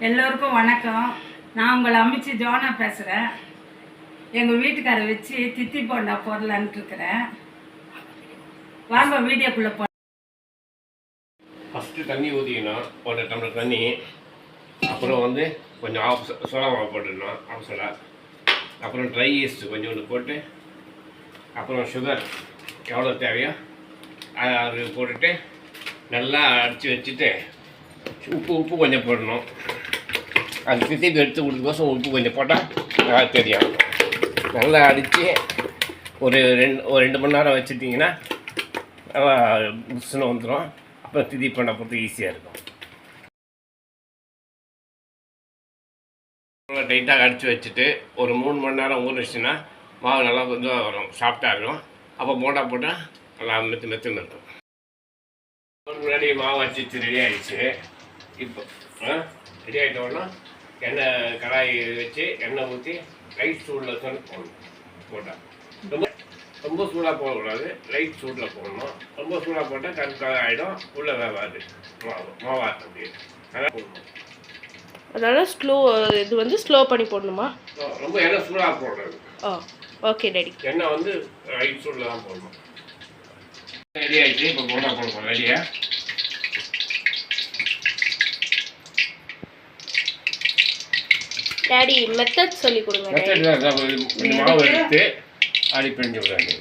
எல்லோருக்கும் வணக்கம். நான் உங்களை அமைச்சு ஜோனா பேசுகிறேன். எங்கள் வீட்டுக்காரை வச்சு தித்தி போண்டா போடலான்ட்டு இருக்கிறேன். வாங்க வீடியோக்குள்ளே போ. ஃபஸ்ட்டு தண்ணி ஊற்றிக்கணும், 1 டம்ளர் தண்ணி. அப்புறம் கொஞ்சம் சோளா மாவு போட்டுடணும், அவசரா. அப்புறம் ட்ரை ஈஸ்ட் கொஞ்சோண்டு போட்டு, அப்புறம் சுகர் எவ்வளோ தேவையோ அது போட்டுட்டு நல்லா அடித்து வச்சுட்டு உப்பு கொஞ்சம் போடணும். அது தித்திப்பு எடுத்து கொடுக்கோசம் உப்பு கொஞ்சம் போட்டால் நல்லா தெரியும். நல்லா அடித்து ஒரு 2 மணி நேரம் வச்சுட்டிங்கன்னா நல்லா புஷ்ஷுன்னு வந்துடும். அப்புறம் தித்திப்பு பண்ண போகிறது ஈஸியாக இருக்கும். நல்லா டைட்டாக அடித்து வச்சுட்டு ஒரு 3 மணி நேரம் ஊற வச்சுன்னா மாவு நல்லா கொஞ்சம் வரும், சாஃப்டாக இருக்கும். அப்போ போண்டா போட்டால் நல்லா மெத்து இருக்கும். முன்னாடி மாவு வச்சு ரெடி ஆகிடுச்சு. இப்போ ரெடி ஆகிட்டோன்னா எண்ணெய் கடாய் வச்சு எண்ணெய் ஊற்றி லைட் சூடில் போடணும். போட்டால் ரொம்ப சூடாக போடக்கூடாது, லைட் சூடில் போடணும். ரொம்ப சூடாக போட்டால் கரெக்டாக ஆகிடும், உள்ளே வேகாது, மாவாட்டு அப்படியே நல்லா போடணும். அதனால் இது ஸ்லோ பண்ணி போடணுமா? ரொம்ப எண்ணெய் சூடாக போடுறது. Okay daddy. எண்ணெய் லைட் சூடில் தான் போடணும். ரெடி ஆகிடுச்சு. இப்போ போண்டா போடணும். ரெடியா? டாடி மெத்தட் சொல்லி கொடுங்க. மாவு எடுத்து அடி பிழிஞ்சு விடாங்க.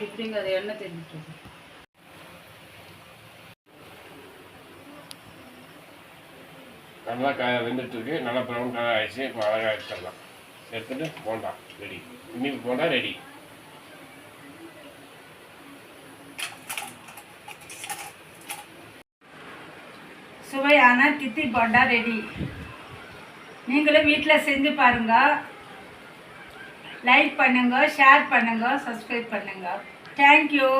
இப்படிங்க அது எண்ணெய் தெரிஞ்சிட்டு நல்லா வெந்துட்டு இருக்கு. நல்லா ப்ரௌன் கலர் ஆகிடுச்சு. இப்போ அழகாக எடுத்துடலாம். எடுத்துட்டு போண்டா ரெடி. இன்னைக்கு போண்டா ரெடி. சுவையான தித்தி போண்டா ரெடி. நீங்களும் வீட்டில் செஞ்சு பாருங்க. லைக் பண்ணுங்க, ஷேர் பண்ணுங்க, சப்ஸ்கிரைப் பண்ணுங்க. தேங்க்யூ.